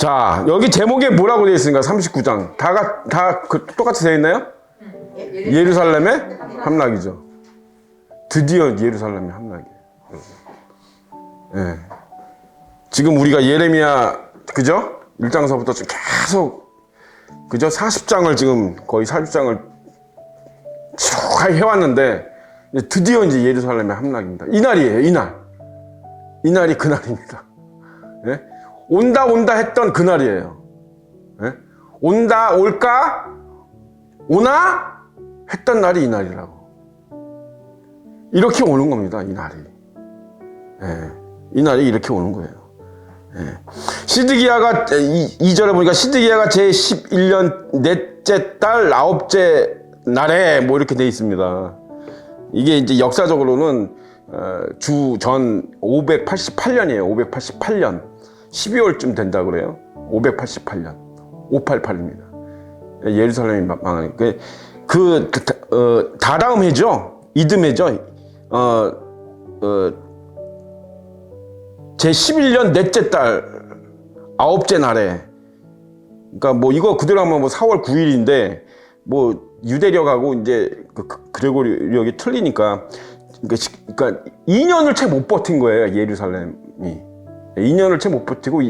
자, 여기 제목에 뭐라고 되어 있습니까? 39장. 똑같이 되어 있나요? 예루살렘의 함락이죠. 드디어 예루살렘의 함락이에요. 예. 지금 우리가 예레미야, 그죠? 1장서부터 계속, 그죠? 40장을 지금 거의 40장을 쭉 해왔는데, 드디어 이제 예루살렘의 함락입니다. 이날이에요, 이날. 이날이 그날입니다. 예? 온다 했던 그날이에요. 예? 온다, 올까? 오나? 했던 날이 이날이라고. 이렇게 오는 겁니다, 이날이. 예. 이날이 이렇게 오는 거예요. 예. 시드기야가, 2절에 보니까 시드기야가 제11년 넷째 달 9째 날에 뭐 이렇게 돼 있습니다. 이게 이제 역사적으로는 주전 588년이에요. 588년 12월쯤 된다 그래요. 588년 588입니다. 예루살렘이 망하니까 다다음 해죠. 이듬해죠. 제 11년 넷째 달 9째 날에, 그러니까 뭐 이거 그대로 하면 뭐 4월 9일인데 뭐 유대력하고 이제 그레고리력이 틀리니까, 그러니까 2년을 채 못 버틴 거예요, 예루살렘이. 2년을 채 못 버티고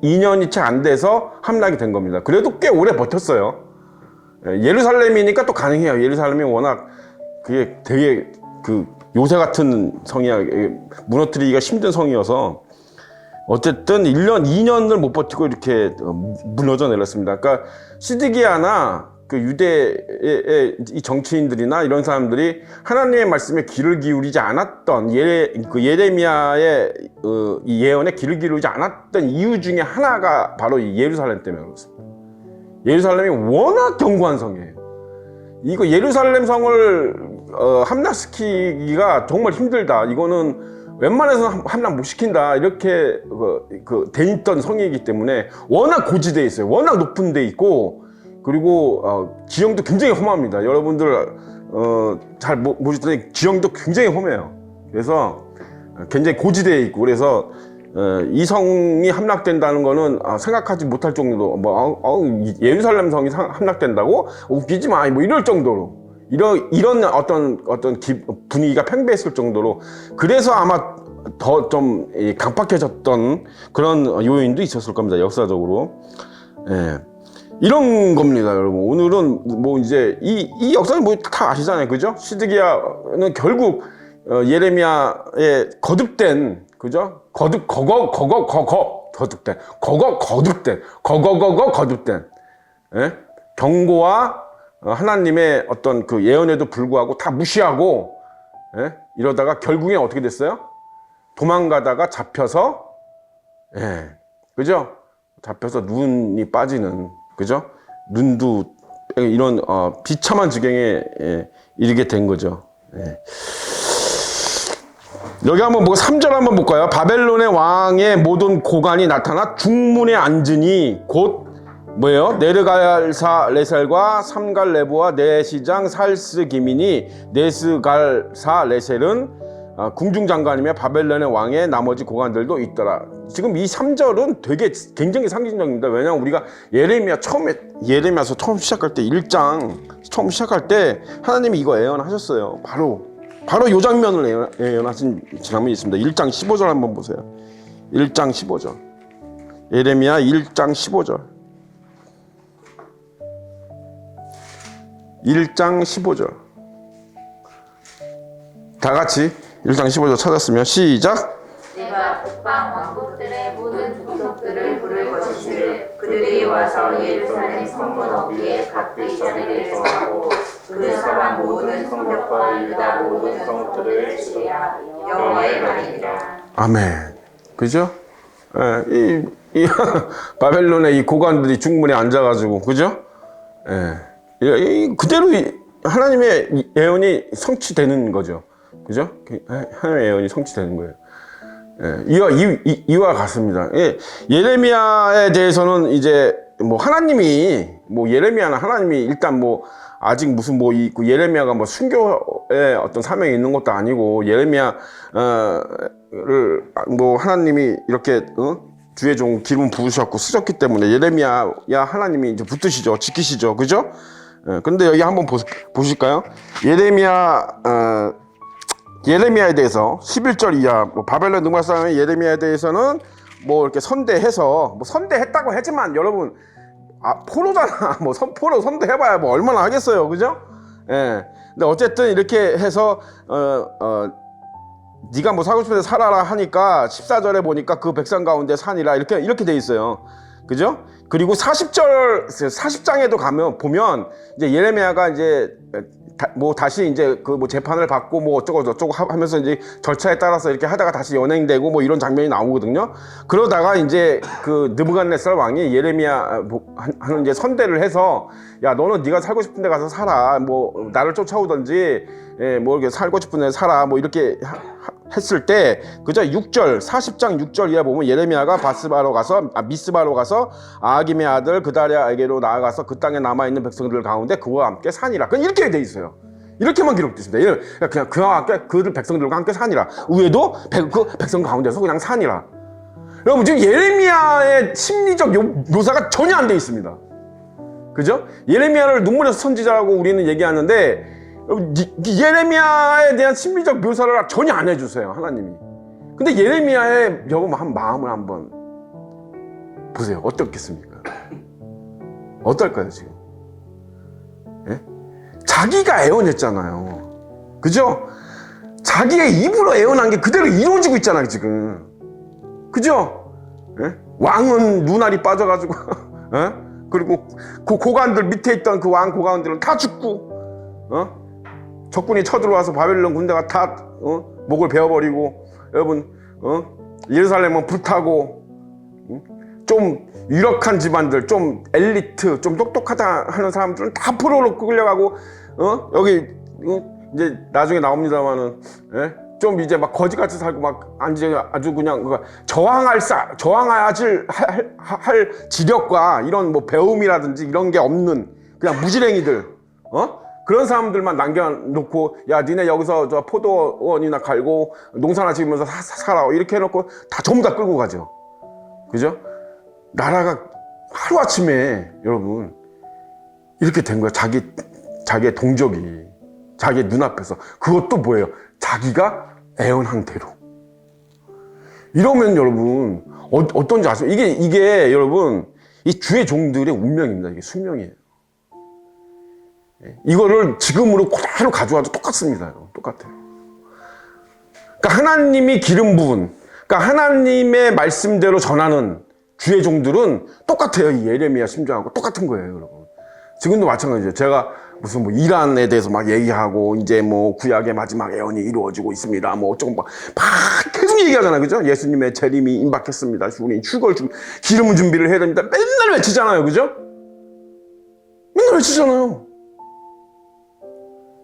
2년이 채 안 돼서 함락이 된 겁니다. 그래도 꽤 오래 버텼어요. 예루살렘이니까 또 가능해요. 예루살렘이 워낙 그게 되게 요새 같은 성이야. 무너뜨리기가 힘든 성이어서 어쨌든 2년을 못 버티고 이렇게 무너져 내렸습니다. 그러니까 시드기야나 유대의 이 정치인들이나 이런 사람들이 하나님의 말씀에 귀를 기울이지 않았던 예레미야의 이 예언에 귀를 기울이지 않았던 이유 중에 하나가 바로 이 예루살렘 때문에 그렇습니다. 예루살렘이 워낙 견고한 성이에요. 이거 예루살렘 성을 함락시키기가 정말 힘들다. 이거는 웬만해서는 함락 못 시킨다. 이렇게 돼 있던 성이기 때문에 워낙 고지대에 있어요. 워낙 높은 데 있고, 그리고 지형도 굉장히 험합니다. 여러분들 잘 모르시더니 지형도 굉장히 험해요. 그래서 굉장히 고지대에 있고, 그래서 이 성이 함락된다는 거는 생각하지 못할 정도로 예루살렘 성이 함락된다고? 웃기지 마, 뭐 이럴 정도로 이런 어떤 분위기가 팽배했을 정도로, 그래서 아마 더 좀 강팍해졌던 그런 요인도 있었을 겁니다, 역사적으로. 예. 이런 겁니다, 여러분. 오늘은 뭐 이제 이 역사는 뭐 다 아시잖아요, 그죠? 시드기야는 결국 예레미야의 거듭된, 그죠? 거듭된 예? 경고와 하나님의 어떤 예언에도 불구하고 다 무시하고, 예? 이러다가 결국에 어떻게 됐어요? 도망가다가 잡혀서, 예, 그죠? 잡혀서 눈이 빠지는, 그죠? 눈도 이런 비참한 지경에 이르게 된 거죠. 예. 여기 한번 3절 한번 볼까요? 바벨론의 왕의 모든 고관이 나타나 중문에 앉으니 곧 뭐예요? 네르갈사 레셀과 삼갈레보와 네시장 살스기민이 네스갈사 레셀은 궁중장관이며 바벨론의 왕의 나머지 고관들도 있더라. 지금 이 3절은 되게 굉장히 상징적입니다. 왜냐하면 우리가 예레미야서 처음 시작할 때 1장 처음 시작할 때 하나님이 이거 예언하셨어요. 바로 이 장면을 예언하신 장면이 있습니다. 1장 15절 한번 보세요. 1장 15절. 예레미야 1장 15절. 1장 15절. 다 같이 1장 15절 찾았으면 시작. 내가 북방 왕국들의 모든 족속들을 부를 것이니 그들이 와서 예루살렘 성문 어귀에 각기 자리를 정하고 그 사람 모든 성벽과 유다 모든 성들을 치리라. 여호와의 말이니라. 아멘. 그죠? 예, 이 바벨론의 이 고관들이 중문에 앉아가지고, 그죠? 예, 그대로 하나님의 예언이 성취되는 거죠. 그죠? 하나님의 예언이 성취되는 거예요. 예, 이와 같습니다. 예, 예레미야에 대해서는 이제 하나님이 예레미야는 하나님이 일단 아직 무슨 예레미야가 순교의 어떤 사명이 있는 것도 아니고, 예레미야를 하나님이 이렇게 주의 종 기름 부으셨고 쓰셨기 때문에 예레미야 하나님이 이제 붙드시죠, 지키시죠, 그죠? 근데 여기 한번 보실까요? 예레미야에 대해서 11절 이하 뭐 바벨론 능박사의 예레미야에 대해서는 뭐 이렇게 선대해서 뭐 선대했다고 하지만 여러분 포로잖아. 뭐 포로 선대해봐야 뭐 얼마나 하겠어요, 그죠? 예. 근데 어쨌든 이렇게 해서 네가 뭐 살고 싶은데 살아라 하니까 14절에 보니까 그 백성 가운데 산이라 이렇게 돼 있어요. 그죠? 그리고 40장에도 가면 보면 이제 예레미야가 이제 다시 이제 그 뭐 재판을 받고 뭐 어쩌고 저쩌고 하면서 이제 절차에 따라서 이렇게 하다가 다시 연행되고 뭐 이런 장면이 나오거든요. 그러다가 이제 그 느부갓네살 왕이 예레미야 하는 이제 선대를 해서 야 너는 네가 살고 싶은 데 가서 살아, 뭐 나를 쫓아오든지 뭐 이렇게 살고 싶은 데 살아, 뭐 이렇게 했을 때 그저 40장 6절 이하 보면 예레미야가 미스바로 가서 아김의 아들 그다랴에게로 나아가서 그 땅에 남아있는 백성들 가운데 그와 함께 사니라. 그냥 이렇게 돼 있어요. 이렇게만 기록됐습니다. 그냥 그와 함께 그 백성들과 함께 사니라. 위에도 그 백성 가운데서 그냥 사니라. 여러분 지금 예레미야의 심리적 묘사가 전혀 안 돼 있습니다. 그죠? 예레미야를 눈물의 선지자라고 우리는 얘기하는데 예레미야에 대한 심리적 묘사를 전혀 안 해주세요, 하나님이. 근데 예레미야의 여러분 한 마음을 한번 보세요. 어떻겠습니까? 어떨까요, 지금? 예? 자기가 애원했잖아요. 그죠? 자기의 입으로 애원한 게 그대로 이루어지고 있잖아요, 지금. 그죠? 예? 왕은 눈알이 빠져가지고, 예? 그리고 그 고관들 밑에 있던 그 왕 고관들은 다 죽고, 적군이 쳐들어와서 바벨론 군대가 다 목을 베어버리고, 여러분 예루살렘은 불타고, 좀 유력한 집안들, 좀 엘리트, 좀 똑똑하다 하는 사람들은 다 포로로 끌려가고, 여기 이제 나중에 나옵니다만은, 좀 이제 막 거지같이 살고 막 아주 그냥 저항할 지력과 이런 뭐 배움이라든지 이런 게 없는 그냥 무지랭이들, 그런 사람들만 남겨놓고, 야 니네 여기서 저 포도원이나 갈고 농사나 지으면서 살아 이렇게 해놓고 다 전부 다 끌고 가죠. 그죠? 나라가 하루아침에 여러분 이렇게 된 거야. 자기의 동족이 자기의 눈앞에서. 그것도 뭐예요? 자기가 애원한 대로. 이러면 여러분 어떤지 아세요? 이게 여러분 이 주의 종들의 운명입니다. 이게 숙명이에요. 이거를 지금으로 그대로 가져와도 똑같습니다. 똑같아요. 그러니까 하나님이 기름 부은, 그러니까 하나님의 말씀대로 전하는 주의 종들은 똑같아요. 이 예레미야 심정하고 똑같은 거예요, 여러분. 지금도 마찬가지예요. 제가 무슨 뭐 이란에 대해서 막 얘기하고 이제 뭐 구약의 마지막 애언이 이루어지고 있습니다. 뭐 어쩌고 막 계속 얘기하잖아요, 그죠? 예수님의 재림이 임박했습니다. 우리 기름 준비를 해야 됩니다. 맨날 외치잖아요, 그죠? 맨날 외치잖아요.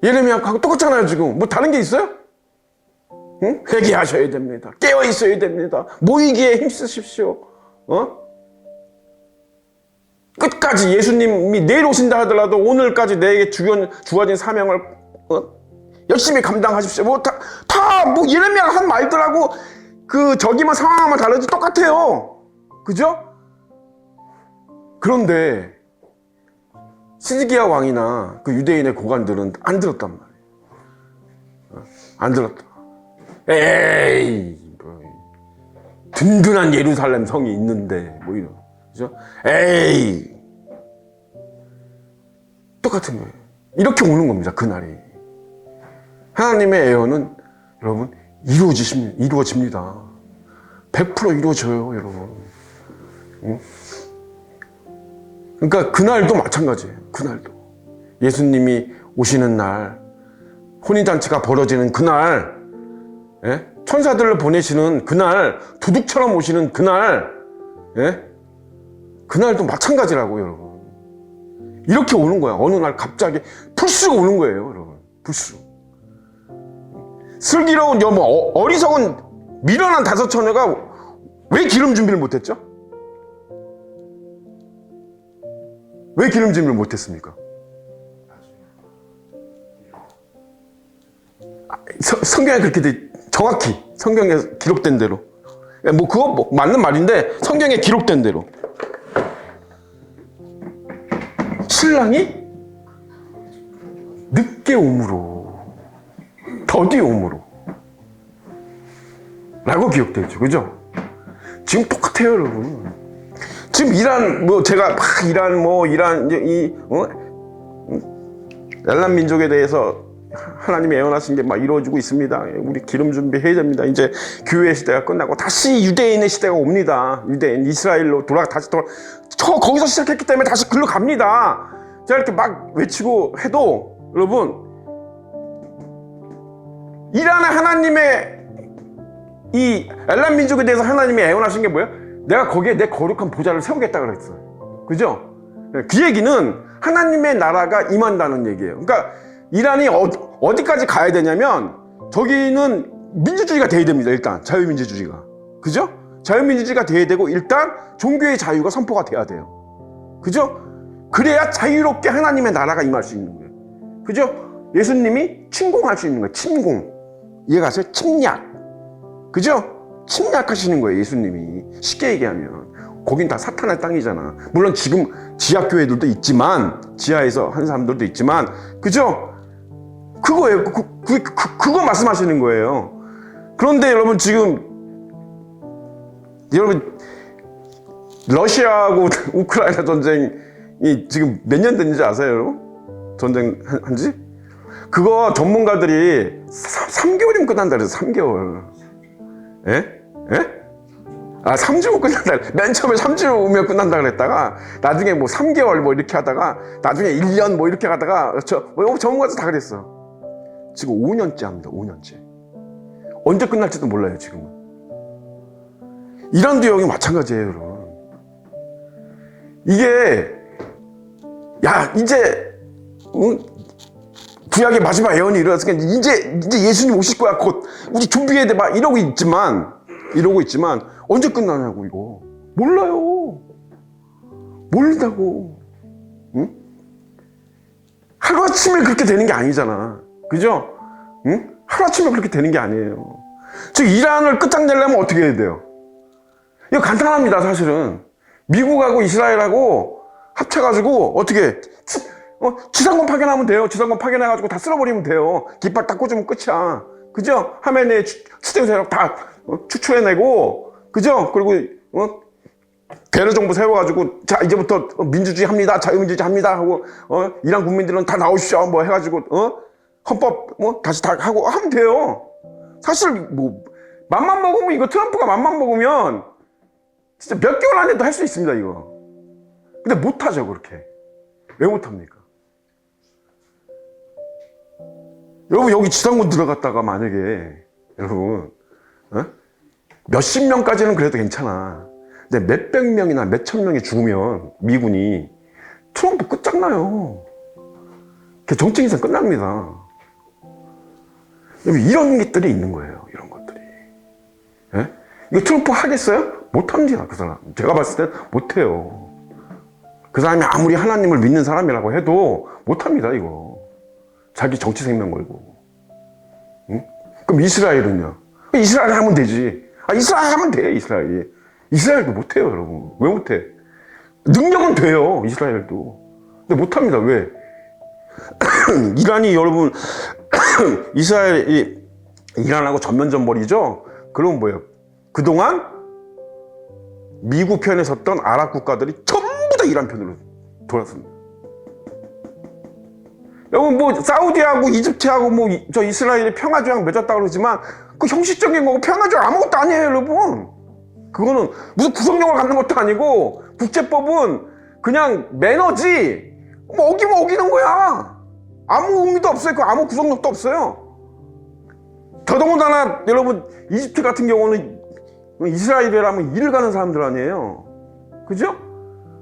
예레미야하고 똑같잖아요, 지금. 뭐 다른 게 있어요? 응? 회개하셔야 됩니다. 깨어 있어야 됩니다. 모이기에 힘쓰십시오. 끝까지 예수님이 내일 오신다 하더라도 오늘까지 내게 주어진 사명을 열심히 감당하십시오. 뭐 뭐 예레미야가 한 말들하고 저기만 상황만 다르지 똑같아요. 그죠? 그런데 시드기야 왕이나 그 유대인의 고관들은 안 들었단 말이에요. 안 들었다. 에이, 뭐, 든든한 예루살렘 성이 있는데 뭐 이런, 그죠? 에이, 똑같은 거예요. 이렇게 오는 겁니다. 그날이. 하나님의 애언은 여러분 이루어집니다. 100% 이루어져요, 여러분. 응? 그러니까 그날도 마찬가지예요. 그날도 예수님이 오시는 날, 혼인잔치가 벌어지는 그날, 천사들을 보내시는 그날, 도둑처럼 오시는 그날, 그날도 마찬가지라고, 여러분. 이렇게 오는 거야. 어느 날 갑자기 불쑥 오는 거예요, 여러분. 불쑥. 슬기로운 어리석은 미련한 다섯 처녀가 왜 기름 준비를 못했죠? 왜 기름 준비를 못했습니까? 성경에 그렇게 정확히 성경에 기록된 대로 뭐 그거 뭐 맞는 말인데 성경에 기록된 대로 신랑이 늦게 오므로 더디 오므로 라고 기록되어 있죠. 그죠? 지금 똑같아요, 여러분. 지금 이란 뭐 제가 막 이란 엘람 민족에 대해서 하나님이 애원하신 게 막 이루어지고 있습니다. 우리 기름 준비해야 됩니다. 이제 교회 시대가 끝나고 다시 유대인의 시대가 옵니다. 유대인 이스라엘로 다시 거기서 시작했기 때문에 다시 글로 갑니다. 제가 이렇게 막 외치고 해도 여러분 이란의 하나님의 이 엘람 민족에 대해서 하나님이 애원하신 게 뭐예요? 내가 거기에 내 거룩한 보좌를 세우겠다 그랬어요. 그죠? 그 얘기는 하나님의 나라가 임한다는 얘기예요. 그러니까 이란이 어디까지 가야 되냐면 저기는 민주주의가 돼야 됩니다. 일단 자유민주주의가. 그죠? 자유민주주의가 돼야 되고 일단 종교의 자유가 선포가 돼야 돼요. 그죠? 그래야 자유롭게 하나님의 나라가 임할 수 있는 거예요. 그죠? 예수님이 침공할 수 있는 거예요. 침공. 이해가세요? 침략. 그죠? 침략하시는 거예요. 예수님이. 쉽게 얘기하면. 거긴 다 사탄의 땅이잖아. 물론 지금 지하교회들도 있지만 지하에서 한 사람들도 있지만 그죠? 그거예요. 그거 말씀하시는 거예요. 그런데 여러분 지금 러시아하고 우크라이나 전쟁이 지금 몇 년 됐는지 아세요, 여러분? 전쟁 한지? 그거 전문가들이 3개월이면 끝난다 그래서 3개월. 예? 예? 3주면 끝난다. 맨 처음에 3주면 끝난다 그랬다가 나중에 뭐 3개월 뭐 이렇게 하다가 나중에 1년 뭐 이렇게 하다가 전문가들 다 그랬어. 지금 5년째 합니다. 5년째. 언제 끝날지도 몰라요, 지금은. 이란도 여기 마찬가지예요, 여러분. 이게 이제 구약의 마지막 예언이 일어났으니까 이제 예수님 오실 거야 곧 우리 준비해야 돼 막 이러고 있지만 언제 끝나냐고 이거 몰라요. 모른다고. 응? 하루아침에 그렇게 되는 게 아니잖아. 그죠? 응? 하루아침에 그렇게 되는 게 아니에요. 즉 이란을 끝장내려면 어떻게 해야 돼요? 이거 간단합니다. 사실은 미국하고 이스라엘하고 합쳐가지고 어떻게 지상권 파견하면 돼요. 지상권 파견해가지고 다 쓸어버리면 돼요. 깃발 딱 꽂으면 끝이야. 그죠? 하면에 추대 세력 다 추출해내고, 그죠? 그리고 배려 정부 세워가지고 자 이제부터 민주주의 합니다. 자유민주주의 합니다 하고 이란 국민들은 다 나오십시오. 뭐 해가지고 헌법 다시 다 하고 하면 돼요. 사실 뭐 맘만 먹으면 이거 트럼프가 맘만 먹으면 진짜 몇 개월 안에도 할 수 있습니다 이거. 근데 못하죠 그렇게. 왜 못합니까? 여러분 여기 지상군 들어갔다가 만약에 여러분 몇십 명까지는 그래도 괜찮아. 근데 몇백 명이나 몇천 명이 죽으면 미군이 트럼프 끝장나요. 정치 인생 끝납니다. 여러분 이런 것들이 있는 거예요. 이런 것들이. 예? 이거 트럼프 하겠어요? 못합니다 그 사람. 제가 봤을 때 못해요. 그 사람이 아무리 하나님을 믿는 사람이라고 해도 못합니다 이거. 자기 정치 생명 걸고. 응? 그럼 이스라엘은요? 이스라엘 하면 되지. 이스라엘 하면 돼 이스라엘이. 이스라엘도 못해요 여러분. 왜 못해? 능력은 돼요 이스라엘도. 근데 못합니다. 왜? 이란이 여러분 이스라엘이 이란하고 전면전벌이죠. 그럼 뭐예요? 그동안 미국 편에 섰던 아랍 국가들이 전부 다 이란 편으로 돌았습니다. 여러분 뭐 사우디하고 이집트하고 뭐 저 이스라엘이 평화조약 맺었다고 그러지만 그 형식적인 거고 평화조약 아무것도 아니에요 여러분. 그거는 무슨 구속력을 갖는 것도 아니고 국제법은 그냥 매너지 뭐 어기면 어기는 거야. 아무 의미도 없어요. 아무 구속력도 없어요. 더더군다나 여러분 이집트 같은 경우는 이스라엘이라면 일을 가는 사람들 아니에요. 그죠?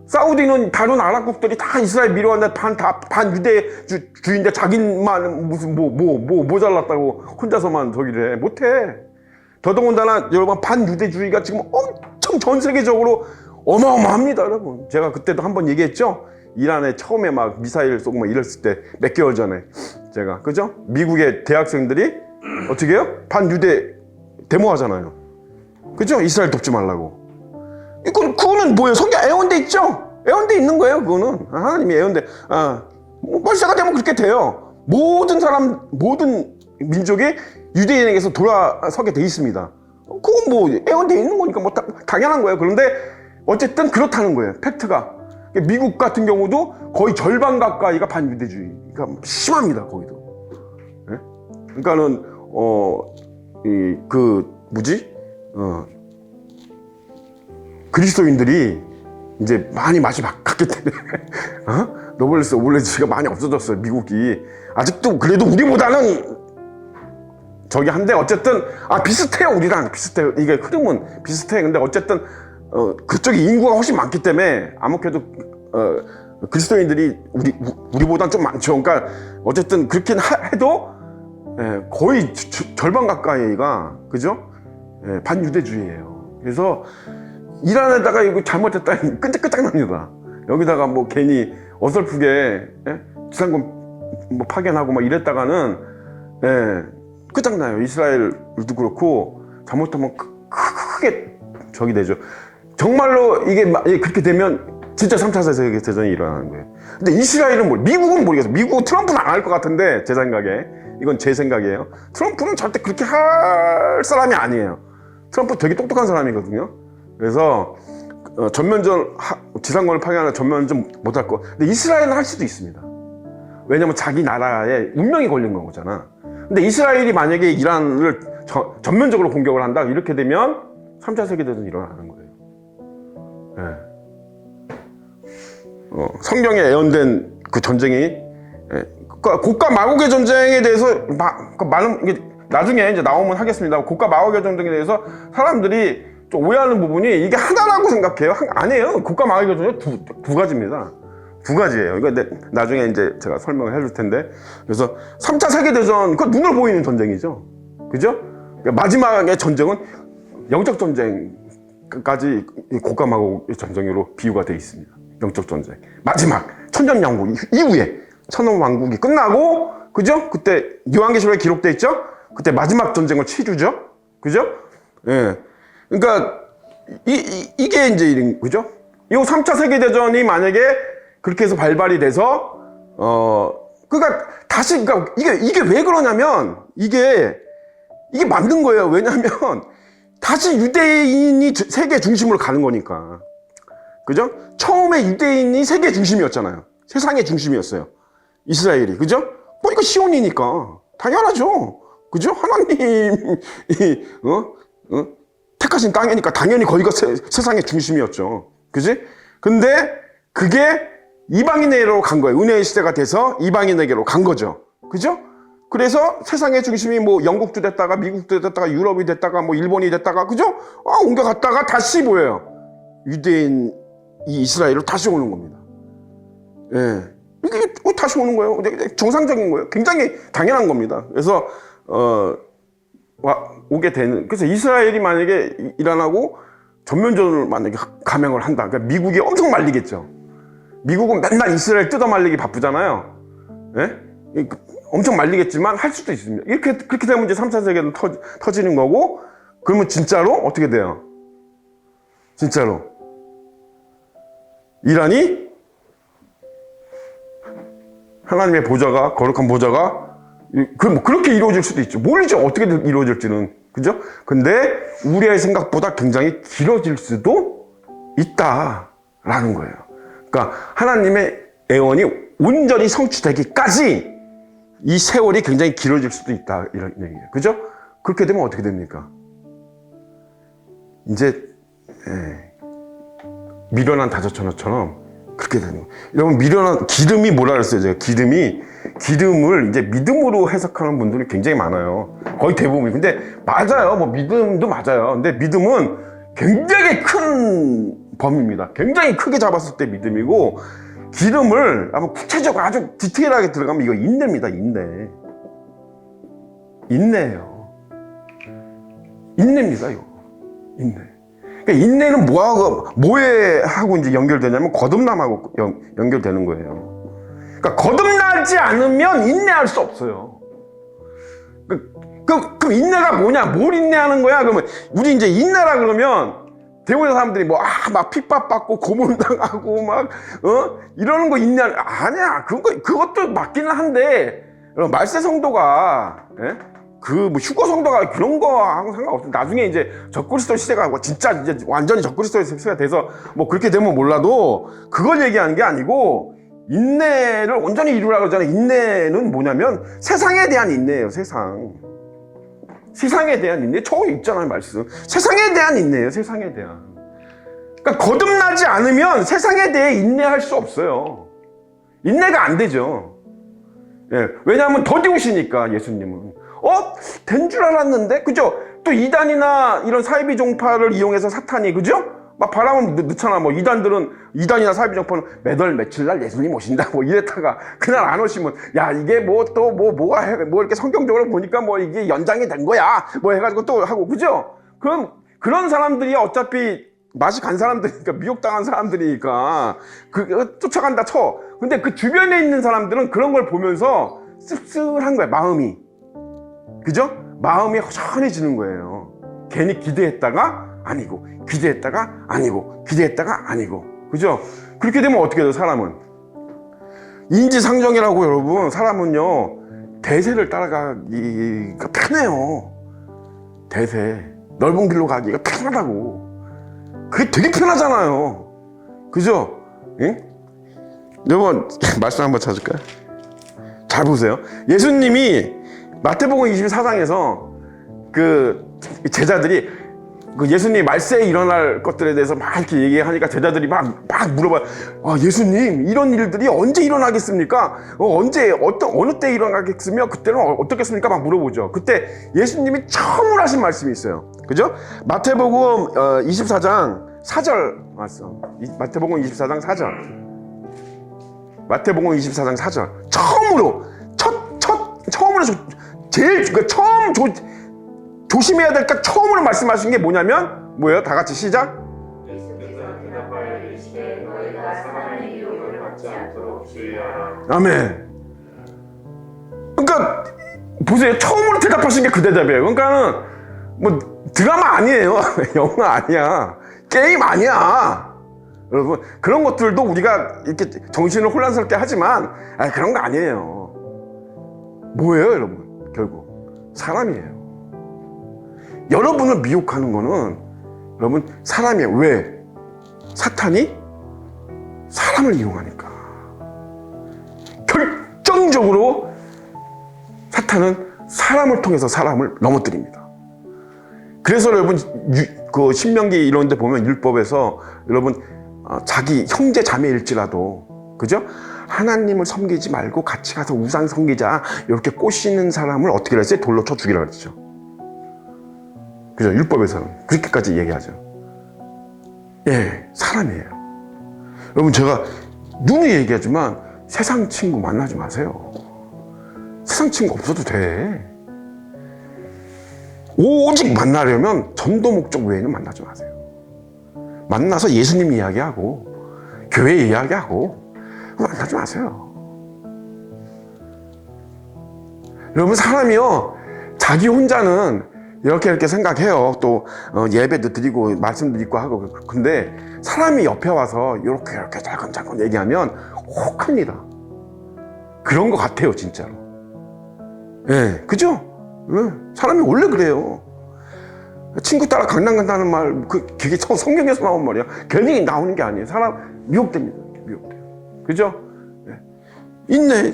사우디는 다른 아랍국들이 다 이스라엘 미워하는데 반 유대주의인데 자기만 무슨 뭐 잘났다고 혼자서만 저기를 해. 못해. 더더군다나 여러분 반유대주의가 지금 엄청 전 세계적으로 어마어마합니다 여러분. 제가 그때도 한번 얘기했죠. 이란에 처음에 막 미사일 쏘고 막 이랬을 때 몇 개월 전에 제가 그죠? 미국의 대학생들이 어떻게 해요? 반유대 데모하잖아요. 그죠? 이스라엘 돕지 말라고. 그거는 뭐예요? 성경 애원돼 있죠? 애원돼 있는 거예요. 그거는 하나님이 애원돼. 멀시아가 되면 그렇게 돼요. 모든 사람, 모든 민족이 유대인에게서 돌아서게 돼 있습니다. 그건 뭐 애원돼 있는 거니까 뭐 당연한 거예요. 그런데 어쨌든 그렇다는 거예요. 팩트가. 미국 같은 경우도 거의 절반 가까이가 반유대주의가 심합니다. 거기도. 네? 그러니까는 그리스도인들이 이제 많이 맛이 갔기 때문에 노블레스 오블레스가 많이 없어졌어요. 미국이 아직도 그래도 우리보다는 저기 한데 어쨌든 비슷해요. 우리랑 비슷해요. 이게 흐름은 비슷해. 근데 어쨌든 그쪽에 인구가 훨씬 많기 때문에 아무래도 그리스도인들이 우리보단 좀 많죠. 그러니까 어쨌든 그렇긴 해도 거의 절반 가까이가 그죠? 반유대주의예요. 그래서 이란에다가 이거 잘못했다 끄적끄적납니다. 여기다가 뭐 괜히 어설프게 지상군 뭐 파견하고 막 이랬다가는 끝장나요. 이스라엘도 그렇고 잘못하면 크게 적이 되죠. 정말로 이게 그렇게 되면 진짜 3차 세계대전이 일어나는 거예요. 근데 이스라엘은 미국은 모르겠어요. 미국은 트럼프는 안 할 것 같은데 제 생각에 이건 제 생각이에요. 트럼프는 절대 그렇게 할 사람이 아니에요. 트럼프 되게 똑똑한 사람이거든요. 그래서 전면전 지상군을 파견하는 전면전 못할 거. 근데 이스라엘은 할 수도 있습니다. 왜냐면 자기 나라에 운명이 걸린 거잖아. 근데 이스라엘이 만약에 이란을 전면적으로 공격을 한다 이렇게 되면 3차 세계대전이 일어나는 거예요. 성경에 예언된 그 전쟁이 고가 마곡의 전쟁에 대해서 많은 이게 나중에 이제 나오면 하겠습니다. 고가 마곡의 전쟁에 대해서 사람들이 좀 오해하는 부분이 이게 하나라고 생각해요. 아니에요. 고가 마곡의 전쟁 두 가지입니다. 두 가지예요. 이거 나중에 이제 제가 설명을 해줄 텐데. 그래서 3차 세계대전, 그 눈으로 보이는 전쟁이죠. 그죠? 마지막의 전쟁은 영적 전쟁까지 고가 마곡의 전쟁으로 비유가 되어 있습니다. 영적 전쟁. 마지막 천년왕국 이후에 천년왕국이 끝나고, 그죠? 그때 요한계시록에 기록되어 있죠? 그때 마지막 전쟁을 치르죠? 그죠? 예. 그러니까 이게 이제 이런 그죠? 이 3차 세계대전이 만약에 그렇게 해서 발발이 돼서 그러니까 다시 그러니까 이게 왜 그러냐면 이게 맞는 거예요. 왜냐면 다시 유대인이 세계 중심으로 가는 거니까. 그죠? 처음에 유대인이 세계 중심이었잖아요. 세상의 중심이었어요. 이스라엘이. 그죠? 이거 시온이니까 당연하죠. 그죠? 하나님이 택하신 땅이니까 당연히 거기가 세상의 중심이었죠. 그지? 근데 그게 이방인에게로 간 거예요. 은혜의 시대가 돼서 이방인에게로 간 거죠. 그죠? 그래서 세상의 중심이 뭐 영국도 됐다가 미국도 됐다가 유럽이 됐다가 뭐 일본이 됐다가 그죠? 옮겨갔다가 다시 뭐예요? 유대인 이 이스라엘로 다시 오는 겁니다. 예. 이게 다시 오는 거예요. 정상적인 거예요. 굉장히 당연한 겁니다. 그래서 오게 되는. 그래서 이스라엘이 만약에 이란하고 전면전을 만약에 감행을 한다. 그러니까 미국이 엄청 말리겠죠. 미국은 맨날 이스라엘 뜯어말리기 바쁘잖아요. 예? 엄청 말리겠지만 할 수도 있습니다. 그렇게 되면 이제 3차 세계는 터지는 거고, 그러면 진짜로 어떻게 돼요? 진짜로 이란이 하나님의 보좌가, 거룩한 보좌가 그렇게 이루어질 수도 있죠. 모르죠. 어떻게 이루어질지는. 그죠? 근데 우리의 생각보다 굉장히 길어질 수도 있다라는 거예요. 그러니까 하나님의 애원이 온전히 성취되기까지 이 세월이 굉장히 길어질 수도 있다, 이런 얘기예요. 그죠? 그렇게 되면 어떻게 됩니까? 이제 미련한 다저천어처럼 그렇게 되는 거예요. 여러분, 미련한 기름이 뭐라 그랬어요? 제가 기름을 이제 믿음으로 해석하는 분들이 굉장히 많아요. 거의 대부분이. 근데 맞아요. 뭐 믿음도 맞아요. 근데 믿음은 굉장히 큰 범위입니다. 굉장히 크게 잡았을 때 믿음이고, 기름을 아마 구체적으로 아주 디테일하게 들어가면 이거 인내입니다. 인내예요. 인내입니다. 이거 인내. 그러니까 인내는 뭐에 하고 이제 연결되냐면 거듭남하고 연결되는 거예요. 그러니까 거듭나지 않으면 인내할 수 없어요. 그럼 인내가 뭐냐? 뭘 인내하는 거야? 그러면 우리 이제 인내라 그러면 대부분의 사람들이 막 핍박받고 고문당하고 이러는 거 인내 아니야. 그것도 맞기는 한데 말세 성도가 휴거 성도가 그런 거하고 상관없어. 나중에 이제 적그리스도 시대가 진짜 이제 완전히 적그리스도의 시대가 돼서 그렇게 되면 몰라도 그걸 얘기하는 게 아니고 인내를 온전히 이루라고 그러잖아요. 인내는 뭐냐면 세상에 대한 인내예요. 세상에 대한 인내. 처음에 있잖아요, 말씀. 세상에 대한 인내예요. 세상에 대한. 그러니까 거듭나지 않으면 세상에 대해 인내할 수 없어요. 인내가 안 되죠. 예, 왜냐하면 더디우시니까 예수님은. 된 줄 알았는데, 그죠? 또 이단이나 이런 사이비 종파를 이용해서 사탄이, 그죠? 막 바람을 넣잖아. 이단이나 사이비 종파는 매달 며칠 날 예수님 오신다. 이랬다가 그날 안 오시면, 야, 이게 이렇게 성경적으로 보니까 이게 연장이 된 거야. 해가지고 또 하고, 그죠? 그럼 그런 사람들이 어차피 맛이 간 사람들이니까, 미혹당한 사람들이니까, 쫓아간다 쳐. 근데 그 주변에 있는 사람들은 그런 걸 보면서 씁쓸한 거야, 마음이. 그죠? 마음이 허전해지는 거예요. 괜히 기대했다가 아니고, 기대했다가 아니고, 기대했다가 아니고. 그죠? 그렇게 되면 어떻게 돼요, 사람은? 인지상정이라고 여러분, 사람은요, 대세를 따라가기가 편해요. 대세. 넓은 길로 가기가 편하다고. 그게 되게 편하잖아요. 그죠? 응? 여러분, 말씀 한번 찾을까요? 잘 보세요. 예수님이 마태복음 24장에서 그 제자들이 예수님 말세에 일어날 것들에 대해서 막 이렇게 얘기하니까 제자들이 막 물어봐요. 예수님, 이런 일들이 언제 일어나겠습니까? 언제, 어느 때 일어나겠으며, 그때는 어떻겠습니까? 막 물어보죠. 그때 예수님이 처음으로 하신 말씀이 있어요. 그죠? 마태복음 24장 4절 말씀. 마태복음 24장 4절. 마태복음 24장 4절. 처음으로, 처음으로, 처음 조심해야 될까? 처음으로 말씀하신 게 뭐냐면, 뭐예요? 다 같이 시작. 아멘. 그러니까 보세요. 처음으로 대답하신 게 그 대답이에요. 그러니까는 드라마 아니에요. 영화 아니야. 게임 아니야. 여러분, 그런 것들도 우리가 이렇게 정신을 혼란스럽게 하지만 그런 거 아니에요. 뭐예요, 여러분? 결국 사람이에요. 여러분을 미혹하는 거는 여러분 사람이에요. 왜? 사탄이 사람을 이용하니까. 결정적으로 사탄은 사람을 통해서 사람을 넘어뜨립니다. 그래서 여러분 그 신명기 이런 데 보면 율법에서 여러분 자기 형제 자매일지라도, 그죠? 하나님을 섬기지 말고 같이 가서 우상 섬기자, 이렇게 꼬시는 사람을 어떻게 했어요? 돌로 쳐 죽이라 그랬죠. 그죠? 율법에서는 그렇게까지 얘기하죠. 예, 사람이에요. 여러분, 제가 누누이 얘기하지만 세상 친구 만나지 마세요. 세상 친구 없어도 돼. 오직 만나려면 전도 목적 외에는 만나지 마세요. 만나서 예수님 이야기하고 교회 이야기하고 만나지 마세요. 여러분, 사람이요, 자기 혼자는 이렇게 생각해요. 또 예배도 드리고 말씀도 읽고 하고. 근데 사람이 옆에 와서 이렇게 잘건잘건 얘기하면 혹합니다. 그런 것 같아요, 진짜로. 예, 그죠? 예, 사람이 원래 그래요. 친구 따라 강남 간다는 말, 그게 성경에서 나온 말이야. 괜히 나오는 게 아니에요. 사람 미혹됩니다. 미혹돼요. 그죠? 예. 인내.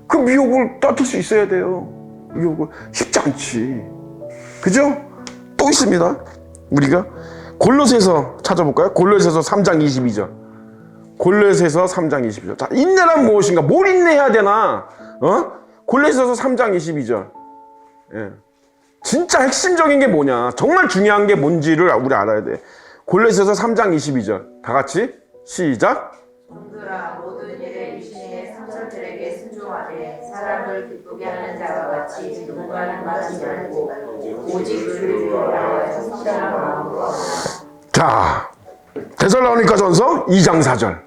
그 미혹을 떨칠 수 있어야 돼요. 미혹을. 쉽지 않지. 그죠? 또 있습니다. 우리가 골로새서 찾아볼까요? 골로새서 3장 22절. 골로새서 3장 22절. 자, 인내란 무엇인가? 뭘 인내해야 되나? 골로새서 3장 22절. 예. 진짜 핵심적인 게 뭐냐? 정말 중요한 게 뭔지를 우리 알아야 돼. 골로새서 3장 22절. 다 같이 시작. 성도라, 모든 일에 유신의 상설들에게 순종하되 사람을 기쁘게 하는 자와 같이 누군가 행하지 말고 오직 주를 위하여 성실한 마음으로. 자, 데살로니가전서 2장 4절.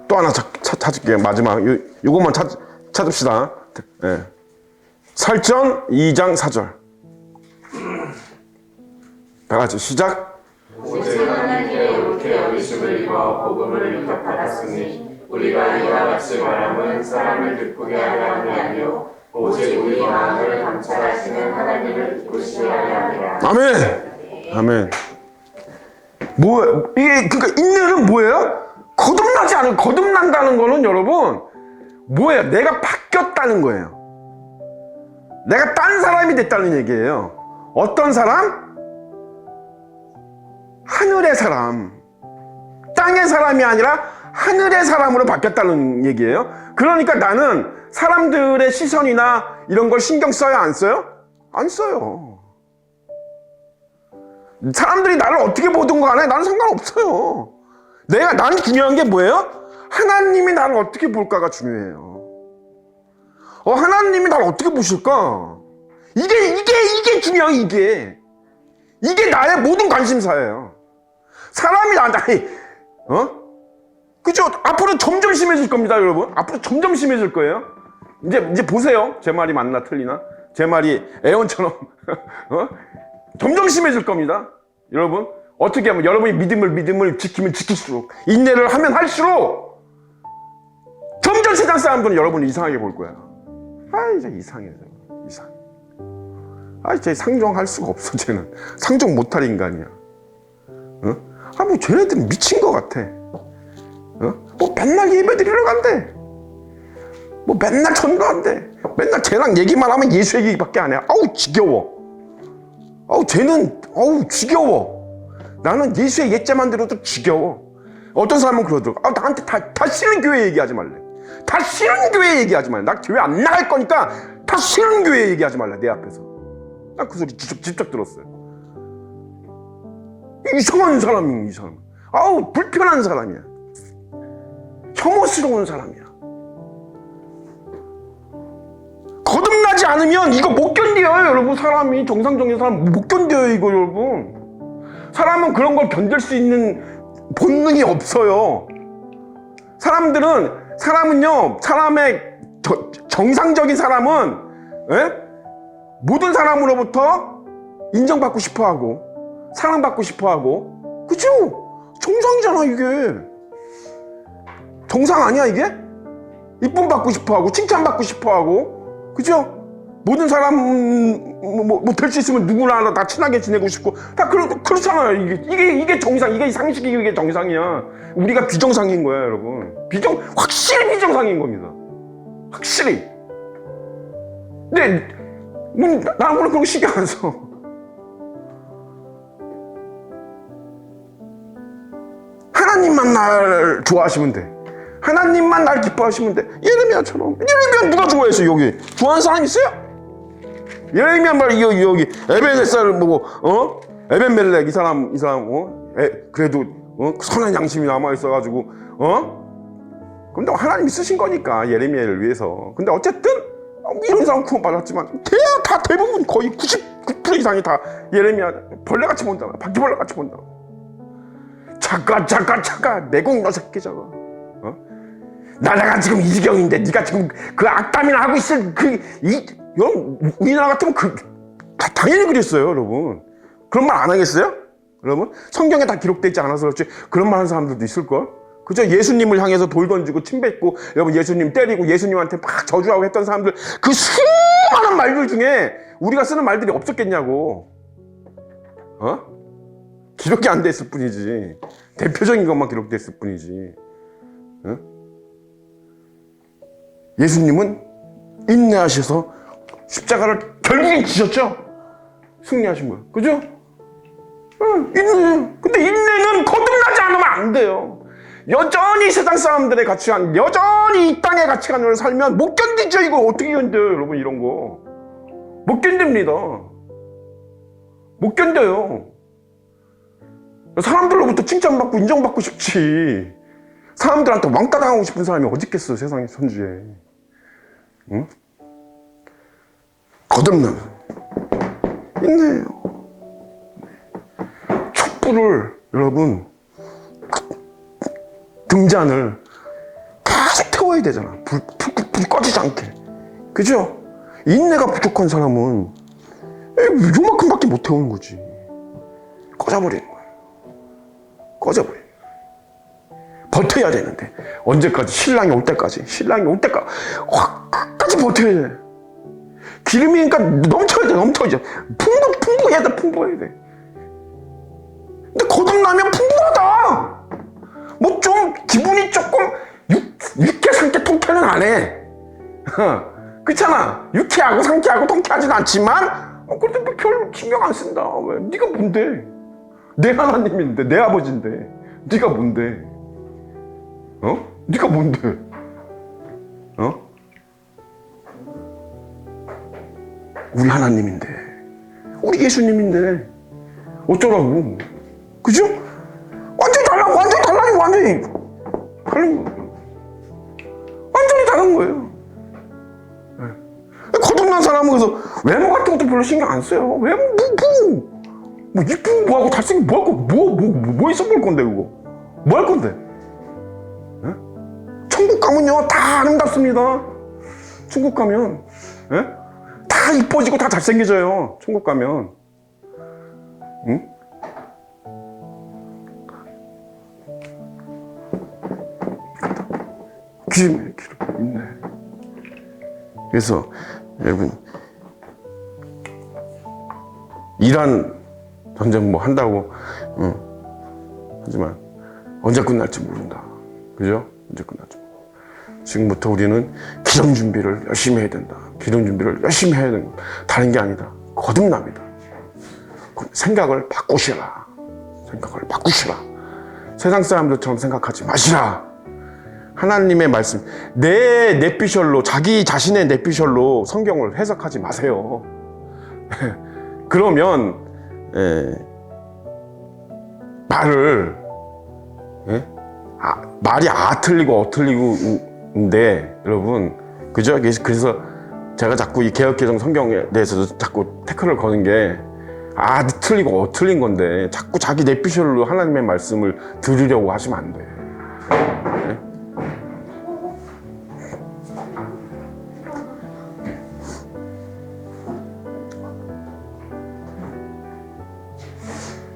또 하나 찾을게요. 마지막 요것만 찾읍시다. 예. 설전 2장 4절. 다 같이 시작. 오직 하나님의 옳게 여기심을 입어 복음을 위탁받았으니 우리가 이와 같이 말함은 사람을 기쁘게 하려 함이 아니요 오직 우리 마음을 감찰하시는 하나님을 기쁘시게 하려 함이라. 아멘. 아멘. 이게 그러니까 인내는 뭐예요? 거듭난다는 거는 여러분 뭐예요? 내가 바뀌었다는 거예요. 내가 딴 사람이 됐다는 얘기예요. 어떤 사람? 하늘의 사람. 땅의 사람이 아니라 하늘의 사람으로 바뀌었다는 얘기예요. 그러니까 나는 사람들의 시선이나 이런 걸 신경 써요? 안 써요? 안 써요. 사람들이 나를 어떻게 보든 간에 나는 상관없어요. 나는 중요한 게 뭐예요? 하나님이 나를 어떻게 볼까가 중요해요. 하나님이 나를 어떻게 보실까? 이게 중요한 이게 나의 모든 관심사예요. 사람이 그죠? 앞으로 점점 심해질 겁니다, 여러분. 앞으로 점점 심해질 거예요. 이제 보세요. 제 말이 맞나 틀리나? 제 말이 애원처럼 점점 심해질 겁니다. 여러분, 어떻게 하면 여러분이 믿음을 지키면 지킬수록, 인내를 하면 할수록 점점 세상 사람들은 여러분을 이상하게 볼 거야. 이제 이상해. 쟤 상종할 수가 없어. 쟤는 상종 못할 인간이야. 뭐 쟤네들은 미친 것 같아. 뭐 맨날 예배 드리러 간대. 뭐 맨날 전도한대. 맨날 쟤랑 얘기만 하면 예수 얘기밖에 안 해. 지겨워. 쟤는 지겨워. 나는 예수의 예자만 들어도 지겨워. 어떤 사람은 그러더라고. 나한테 다시는 교회 얘기하지 말래. 다시는 교회 얘기하지 말래. 나 교회 안 나갈 거니까 다시는 교회 얘기하지 말래. 내 앞에서. 난 그 소리 직접 들었어요. 이상한 사람이야, 이 사람. 불편한 사람이야. 혐오스러운 사람이야. 거듭나지 않으면 이거 못 견뎌요, 여러분. 사람이 정상적인 사람 못 견뎌요, 이거 여러분. 사람은 그런 걸 견딜 수 있는 본능이 없어요. 사람은요, 사람의 정상적인 사람은 모든 사람으로부터 인정받고 싶어하고 사랑받고 싶어하고, 그죠? 정상이잖아 이게. 정상 아니야 이게? 이쁨 받고 싶어하고 칭찬받고 싶어하고, 그죠? 모든 사람 뭐 될 수 있으면 누구나 다 친하게 지내고 싶고 다 그렇잖아요. 이게 정상, 이게 상식이, 이게 정상이야. 우리가 비정상인 거야, 여러분. 확실히 비정상인 겁니다. 확실히. 근데 나는 그런 거 신경 안 써. 하나님만 날 좋아하시면 돼. 하나님만 날 기뻐하시면 돼. 예레미야처럼. 예레미야 누가 좋아했어? 여기 좋아하는 사람 있어요? 예레미야 말 여기 에벤에셀 에벤멜렉 이 사람 그래도 선한 양심이 남아 있어가지고 근데 하나님이 쓰신 거니까 예레미야를 위해서. 근데 어쨌든 이런 사람 구원받았지만 대부분 거의 99% 이상이 다 예레미야 벌레같이 본다. 바퀴벌레같이 본다. 잠깐 내공 너 새끼 저거. 나라가 지금 이 지경인데 네가 지금 그 악담이나 하고 있을 우리나라 같으면 당연히 그랬어요, 여러분. 그런 말 안 하겠어요? 여러분, 성경에 다 기록되어 있지 않아서 그렇지 그런 말 하는 사람들도 있을걸? 그죠? 예수님을 향해서 돌 던지고 침 뱉고 여러분 예수님 때리고 예수님한테 막 저주하고 했던 사람들, 그 수많은 말들 중에 우리가 쓰는 말들이 없었겠냐고. 기록이 안 됐을 뿐이지. 대표적인 것만 기록됐을 뿐이지. 예수님은 인내하셔서 십자가를 결국엔 지셨죠? 승리하신 거예요. 그죠? 인내. 근데 인내는 거듭나지 않으면 안 돼요. 여전히 세상 사람들의 가치관, 여전히 이 땅의 가치관으로 살면 못 견디죠. 이거 어떻게 견뎌요, 여러분? 이런 거 못 견딥니다. 못 견뎌요. 사람들로부터 칭찬받고 인정받고 싶지. 사람들한테 왕따 당하고 싶은 사람이 어디 있겠어, 세상의 선주에. 응? 거듭나면 인내해요. 촛불을, 여러분, 등잔을 계속 태워야 되잖아. 불 꺼지지 않게. 그죠? 인내가 부족한 사람은 요만큼밖에 못 태우는 거지. 꺼져버리는 거야. 꺼져버리는 거야. 버텨야 되는데 언제까지? 신랑이 올 때까지. 신랑이 올 때까지 끝까지 버텨야 돼. 기름이니까 넘쳐야 돼. 넘쳐야 돼. 풍부해야 돼. 풍부해야 돼. 근데 거듭나면 풍부하다. 뭐 좀 기분이 조금 유쾌 상쾌 통쾌는 안 해. 그렇잖아. 유쾌하고 상쾌하고 통쾌하진 않지만 그래도 별 신경 안 쓴다. 왜? 네가 뭔데? 내 하나님인데, 내 아버지인데 네가 뭔데? 네가 뭔데? 우리 하나님인데, 우리 예수님인데 어쩌라고? 그죠? 완전히 달라, 완전히 달라요, 완전히 다른 거예요. 거듭난 사람은 그래서 외모 같은 것도 별로 신경 안 써요. 외모 뭐 이쁜 거 뭐하고 잘생긴 뭐 할 거, 뭐 있어 볼 건데 그거? 뭐 할 건데? 예? 천국 가면요 다 아름답습니다. 천국 가면 다 이뻐지고 다 잘생겨져요. 천국 가면. 응? 기름 있네. 그래서 여러분 이란 전쟁 뭐 한다고 하지만 언제 끝날지 모른다. 그죠? 언제 끝날지 모른다. 지금부터 우리는 기름 준비를 열심히 해야 된다. 기름 준비를 열심히 해야 된다. 다른 게 아니다. 거듭납니다. 생각을 바꾸시라. 생각을 바꾸시라. 세상 사람들처럼 생각하지 마시라. 하나님의 말씀, 내 뇌피셜로, 자기 자신의 뇌피셜로 성경을 해석하지 마세요. 그러면 말이 틀리고 틀리고인데 여러분, 그죠? 그래서 제가 자꾸 이 개혁개정 성경에 대해서도 자꾸 태클을 거는 게 틀리고 틀린 건데 자꾸 자기 뇌피셜로 하나님의 말씀을 들으려고 하시면 안 돼.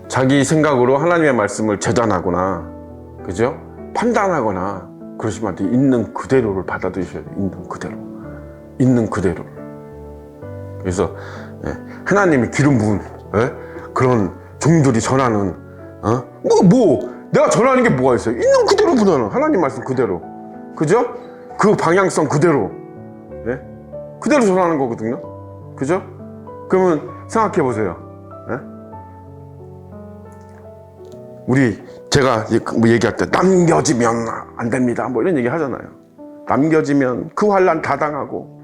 자기 생각으로 하나님의 말씀을 재단하거나, 그죠? 판단하거나 그러시면 안 돼. 있는 그대로를 받아들이셔야 돼. 있는 그대로. 있는 그대로. 그래서 하나님이 기름 부은 그런 종들이 전하는 내가 전하는 게 뭐가 있어요? 있는 그대로 전하는 하나님 말씀 그대로. 그죠? 그 방향성 그대로. 그대로 전하는 거거든요. 그죠? 그러면 생각해 보세요. 제가 뭐 얘기할 때 남겨지면 안 됩니다. 뭐 이런 얘기 하잖아요. 남겨지면 그 환난 다 당하고,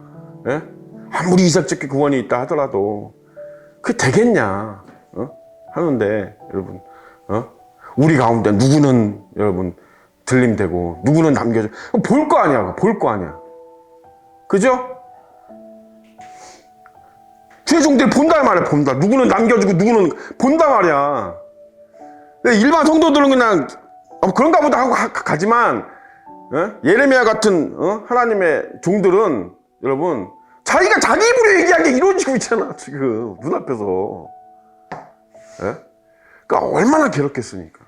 아무리 이삭적인 구원이 있다 하더라도 그게 되겠냐? 하는데 여러분, 우리 가운데 누구는 여러분 들림되고 누구는 남겨져. 볼 거 아니야. 볼 거 아니야. 그죠? 주의 종들이 본다 말이야. 본다. 누구는 남겨주고 누구는 본다 말이야. 일반 성도들은 그냥 그런가 보다 하고 가지만 예레미야 같은 하나님의 종들은 여러분 자기가 자기 입으로 얘기한 게 이루어지고 있잖아. 지금 눈앞에서. 그러니까 얼마나 괴롭겠습니까.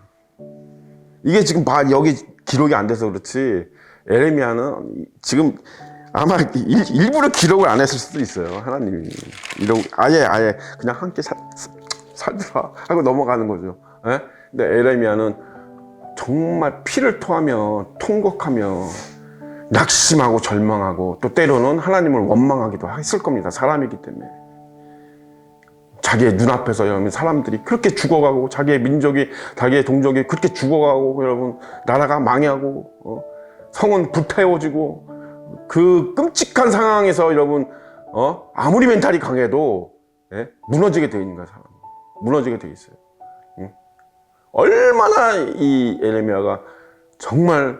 이게 지금 여기 기록이 안 돼서 그렇지 예레미야는 지금 아마 일부러 기록을 안 했을 수도 있어요. 하나님이 아예 그냥 함께 살더라 하고 넘어가는 거죠. 근데 예레미야는 정말 피를 토하며 통곡하며 낙심하고 절망하고 또 때로는 하나님을 원망하기도 했을 겁니다. 사람이기 때문에. 자기의 눈앞에서 여러분 사람들이 그렇게 죽어가고 자기의 민족이 자기의 동족이 그렇게 죽어가고 여러분 나라가 망하고 성은 불태워지고 그 끔찍한 상황에서 여러분 아무리 멘탈이 강해도 무너지게 돼 있는 거야. 사람 무너지게 돼 있어요. 얼마나 이 예레미야가 정말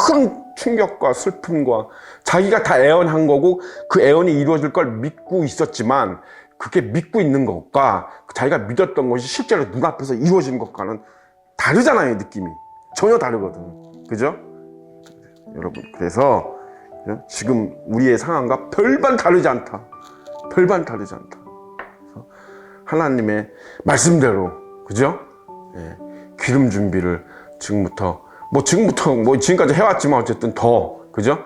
큰 충격과 슬픔과 자기가 다 애언한 거고 그 애언이 이루어질 걸 믿고 있었지만 그게 믿고 있는 것과 자기가 믿었던 것이 실제로 눈앞에서 이루어지는 것과는 다르잖아요. 느낌이 전혀 다르거든. 그죠? 여러분 그래서 지금 우리의 상황과 별반 다르지 않다. 별반 다르지 않다. 그래서 하나님의 말씀대로, 그죠? 예, 기름 준비를 지금부터 뭐 지금까지 해왔지만 어쨌든 더, 그죠?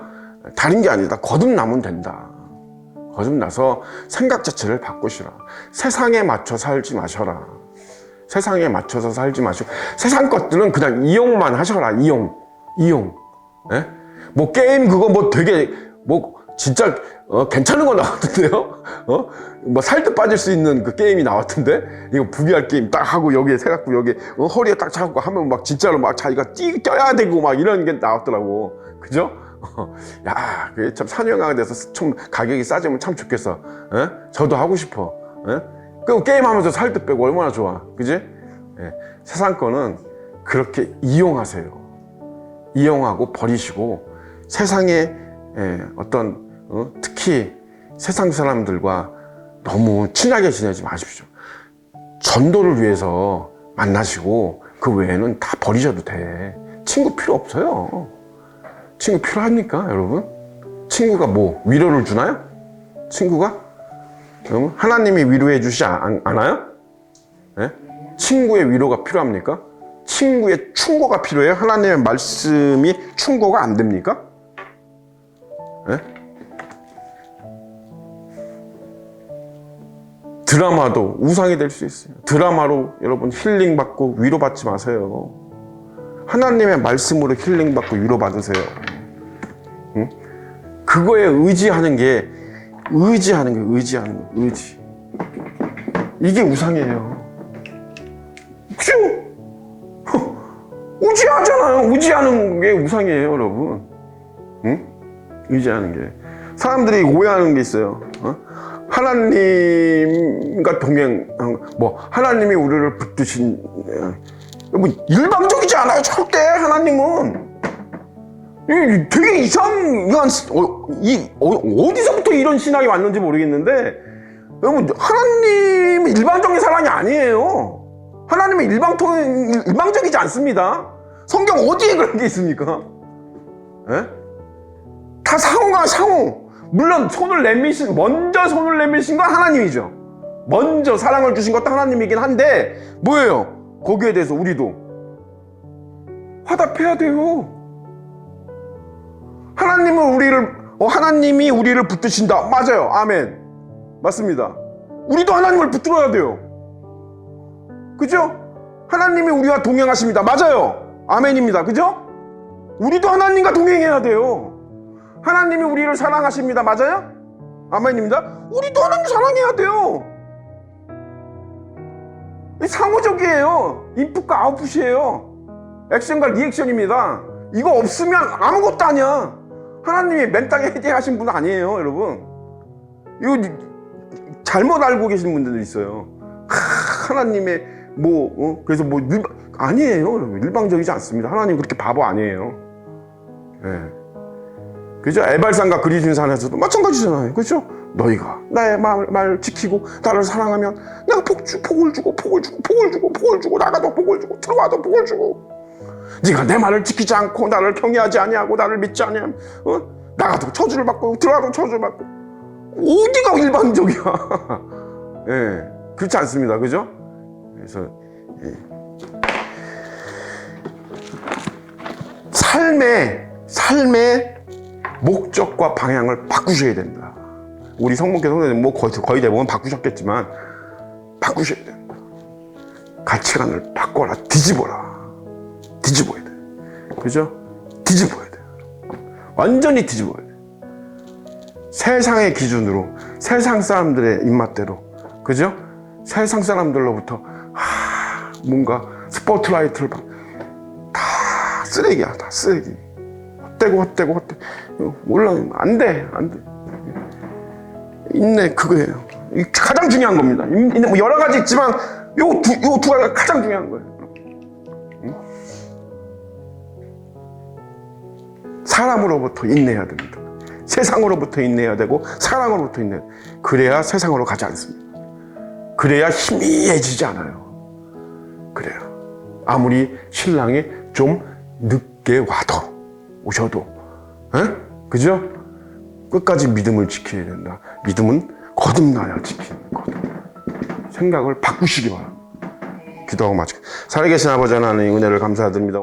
다른 게 아니다. 거듭나면 된다. 거듭나서 생각 자체를 바꾸시라. 세상에 맞춰 살지 마셔라. 세상에 맞춰서 살지 마시고, 세상 것들은 그냥 이용만 하셔라. 이용. 예? 뭐 게임 그거 뭐 되게 뭐 진짜 괜찮은 거 나왔던데요? 뭐 살도 빠질 수 있는 그 게임이 나왔던데, 이거 VR 게임 딱 하고 여기에 세갖고 여기 허리에 딱 차고 하면 막 진짜로 막 자기가 뛰어야 되고 막 이런 게 나왔더라고. 그죠? 야, 그게 참 사냥하게 돼서 좀 가격이 싸지면 참 좋겠어. 예? 저도 하고 싶어. 예? 그 게임하면서 살도 빼고 얼마나 좋아. 그지? 예. 세상 거는 그렇게 이용하세요. 이용하고 버리시고, 세상에 어떤 특히 세상 사람들과 너무 친하게 지내지 마십시오. 전도를 위해서 만나시고 그 외에는 다 버리셔도 돼. 친구 필요 없어요. 친구 필요합니까, 여러분? 친구가 뭐 위로를 주나요? 친구가? 여러분, 하나님이 위로해 주시지 않아요? 네? 친구의 위로가 필요합니까? 친구의 충고가 필요해요? 하나님의 말씀이 충고가 안 됩니까? 네? 드라마도 우상이 될 수 있어요. 드라마로 여러분 힐링받고 위로받지 마세요. 하나님의 말씀으로 힐링받고 위로받으세요. 응? 그거에 의지하는 게 의지. 이게 우상이에요. 그죠? 의지하잖아요. 의지하는 게 우상이에요, 여러분. 응? 의지하는 게. 사람들이 오해하는 게 있어요. 하나님과 뭐 하나님이 우리를 붙드신, 뭐 일방적이지 않아요. 절대 하나님은 되게 이상한 어디서부터 이런 신학이 왔는지 모르겠는데, 여러분, 하나님은 일방적인 사랑이 아니에요. 하나님은 일방적이지 않습니다. 성경 어디에 그런 게 있습니까? 에? 다 상호. 물론 먼저 손을 내미신 건 하나님이죠. 먼저 사랑을 주신 것도 하나님이긴 한데, 뭐예요? 거기에 대해서 우리도 화답해야 돼요. 하나님이 우리를 붙드신다. 맞아요. 아멘. 맞습니다. 우리도 하나님을 붙들어야 돼요. 그죠? 하나님이 우리와 동행하십니다. 맞아요. 아멘입니다. 그죠? 우리도 하나님과 동행해야 돼요. 하나님이 우리를 사랑하십니다. 맞아요? 아멘입니다. 우리도 하나님 사랑해야 돼요. 상호적이에요. 인풋과 아웃풋이에요. 액션과 리액션입니다. 이거 없으면 아무것도 아니야. 하나님이 맨 땅에 해제하신 분 아니에요, 여러분. 이거 잘못 알고 계신 분들도 있어요. 하나님의 그래서 아니에요, 여러분. 일방적이지 않습니다. 하나님 그렇게 바보 아니에요. 네. 그죠? 에발산과 그리신산에서도 마찬가지잖아요. 그죠? 너희가 나의 말 지키고 나를 사랑하면 내가 복을 주고 나가도 복을 주고 들어와도 복을 주고, 네가 내 말을 지키지 않고 나를 경외하지 아니하고 나를 믿지 아니하면 나가도 저주를 받고 들어와도 저주를 받고. 어디가 일반적이야. 예, 그렇지 않습니다. 그죠? 그래서 삶의 목적과 방향을 바꾸셔야 된다. 우리 성문교회는 뭐 거의 대부분 바꾸셨겠지만 바꾸셔야 된다. 가치관을 바꿔라. 뒤집어야 돼. 그죠? 뒤집어야 돼. 완전히 뒤집어야 돼. 세상의 기준으로, 세상 사람들의 입맛대로, 그죠? 세상 사람들로부터 뭔가 스포트라이트를 다 쓰레기야. 다 쓰레기. 헛되고 몰라. 안 돼. 인내, 그거예요. 가장 중요한 겁니다. 인내 뭐 여러 가지 있지만 요 두 가지가 가장 중요한 거예요. 사람으로부터 인내해야 됩니다. 세상으로부터 인내해야 되고 사랑으로부터 인내해야 돼요. 그래야 세상으로 가지 않습니다. 그래야 희미해지지 않아요. 그래요. 아무리 신랑이 좀 늦게 오셔도, 그죠? 끝까지 믿음을 지켜야 된다. 믿음은 거듭나야 지키는 거듭. 생각을 바꾸시기 바랍니다. 기도하고 마치겠습니다. 살아계신 아버지 하나님 은혜를 감사드립니다.